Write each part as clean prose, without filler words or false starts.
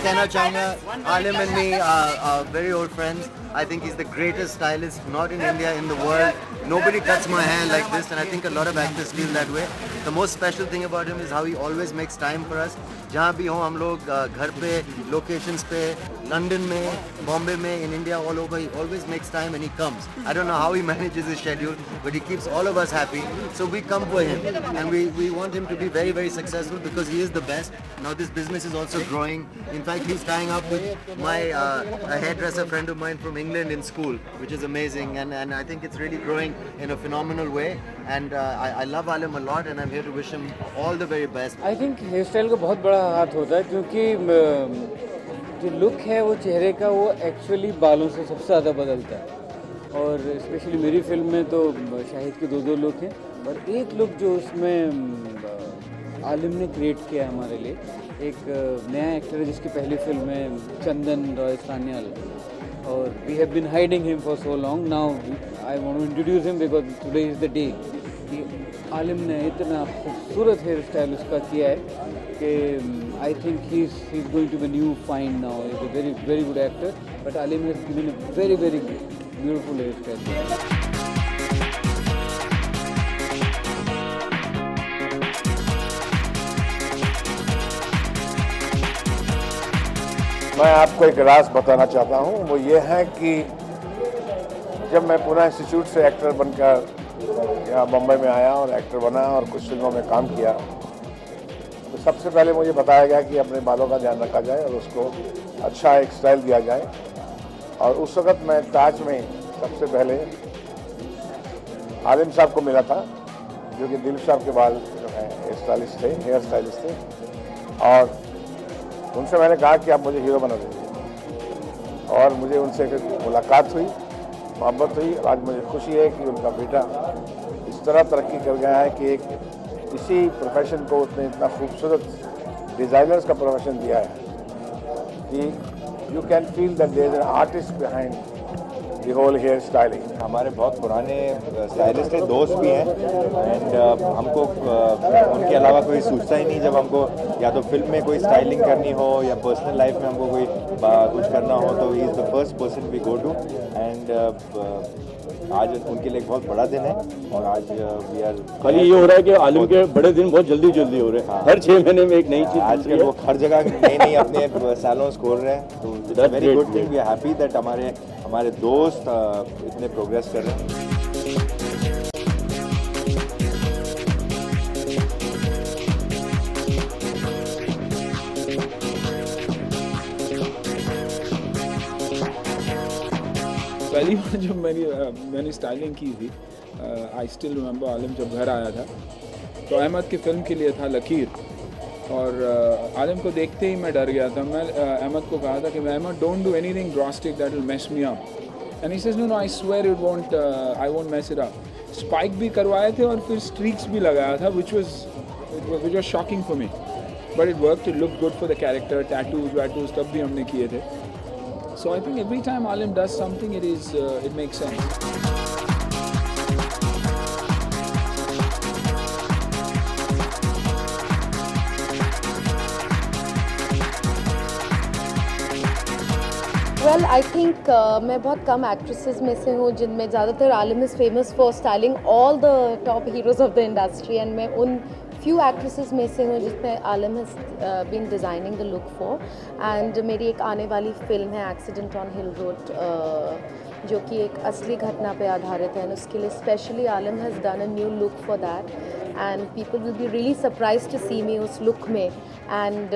कहना चाहूँगा, Alim and me are very old friends. I think he's the greatest stylist, not in India, in the world. Nobody cuts my hair like this, and I think a lot of actors feel that way. The most special thing about him is how he always makes time for us. जहाँ भी हों हम लोग, घर पे, locations पे, London में, Bombay में, in India, all over, he always makes time and he comes. I don't know how he manages his schedule, but he keeps all of us happy. So we come for him, and we want him to be very, very successful because he is the best. Now this business is also growing. In fact, he's tying up with my a hairdresser friend of mine from England in school, which is amazing, and I think it's really growing in a phenomenal way. And I love Alim a lot, and I'm here to wish him all the very best. I think hairstyle का बहुत बड़ा हाथ होता है, क्योंकि जो look है वो चेहरे का, वो एक्चुअली बालों से सबसे ज़्यादा बदलता है। और स्पेशली मेरी फिल्म में तो शाहिद के दो लुक हैं, और एक लुक जो उसमें आलिम ने क्रिएट किया है हमारे लिए, एक नया एक्टर है जिसकी पहली फिल्म है, चंदन रॉय सान्याल, और we have been hiding him for so long, now I want to introduce him because today is the day. Aalim ने इतना खूबसूरत हेयर स्टाइल उसका किया है कि I think he is going to be new find now, is a very very good actor, but Aalim has given a very very beautiful hair style. मैं आपको एक राज बताना चाहता हूँ, वो ये है कि जब मैं पूना इंस्टीट्यूट से एक्टर बनकर यहाँ बम्बई में आया और एक्टर बना और कुछ फिल्मों में काम किया, तो सबसे पहले मुझे बताया गया कि अपने बालों का ध्यान रखा जाए और उसको अच्छा एक स्टाइल दिया जाए। और उस वक़्त मैं ताज में सबसे पहले आलिम साहब को मिला था, जो कि दिलीप साहब के बाल जो है हेयर स्टाइलिस्ट थे, और उनसे मैंने कहा कि आप मुझे हीरो बना दीजिए, और मुझे उनसे मुलाकात हुई, मोहब्बत हुई, और आज मुझे खुशी है कि उनका बेटा इस तरह तरक्की कर गया है कि एक इसी प्रोफेशन को उसने इतना खूबसूरत डिज़ाइनर्स का प्रोफेशन दिया है कि you can feel that there is an artist behind the whole hair styling. हमारे बहुत पुराने स्टाइलिस्ट हैं, दोस्त भी हैं, एंड हमको उनके अलावा कोई सोचता ही नहीं जब हमको या तो फिल्म में कोई स्टाइलिंग करनी हो या पर्सनल लाइफ में हमको कोई कुछ करना हो, तो he is the first person we go to. And आज उनके लिए एक बहुत बड़ा दिन है, और आज वी आर खाली ये हो रहा है कि आलिम के बड़े दिन बहुत जल्दी हो रहे हैं। हाँ। हर 6 महीने में एक नई चीज़ आजकल वो हर जगह नई अपने सैलून्स खोल रहे हैं, तो it's very good thing. We are happy that हमारे दोस्त इतने प्रोग्रेस कर रहे हैं। पहली बार जब मैंने स्टाइलिंग की थी, आई स्टिल रिमेंबर, आलिम जब घर आया था तो अहमद की फ़िल्म के लिए था लकीर, और आलिम को देखते ही मैं डर गया था। मैं अहमद को कहा था कि Ahmed, don't do anything drastic that will mess me up, and he says no I swear it won't, I won't mess it up. Spike भी करवाए थे और फिर स्ट्रीक्स भी लगाया था, which was shocking for me, but it worked, it looked good for the character. Tattoos तब भी हमने किए थे। So I think every time Alim does something, it makes sense. Well, I think मैं बहुत कम एक्ट्रेसेस में से हूँ जिनमें ज़्यादातर आलिम is famous for styling all the top heroes of the industry, and मैं उन few actresses में से हूँ जिसमें आलिम has been designing the look for, and मेरी एक आने वाली फिल्म है एक्सीडेंट ऑन हिल रोड, जो कि एक असली घटना पे आधारित है, उसके लिए स्पेशली आलिम has done a new look for that, and people will be really surprised to see me उस लुक में, and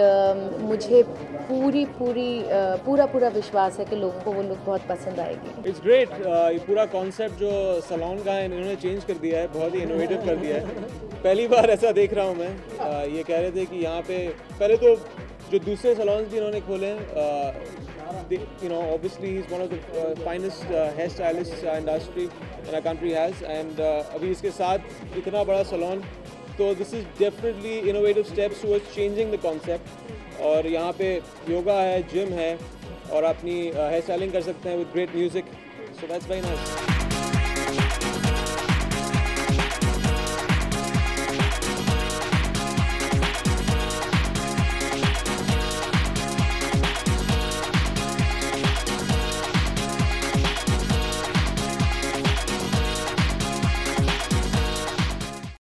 मुझे पूरा विश्वास है कि लोगों को वो लुक बहुत पसंद आएगी। इट्स ग्रेट, ये पूरा कॉन्सेप्ट जो सैलून का है इन्होंने चेंज कर दिया है, बहुत ही इनोवेटिव कर दिया है। पहली बार ऐसा देख रहा हूँ मैं। ये कह रहे थे कि यहाँ पे पहले तो जो दूसरे सैलून्स भी इन्होंने खोले हैं, you know, obviously he's one of the finest hairstylists industry in our country has, and अभी इसके साथ इतना बड़ा सैलून, तो this is definitely innovative steps towards changing the concept। और यहाँ पे योगा है, जिम है, और अपनी हेयर स्टाइलिंग कर सकते हैं with great music, so that's very nice।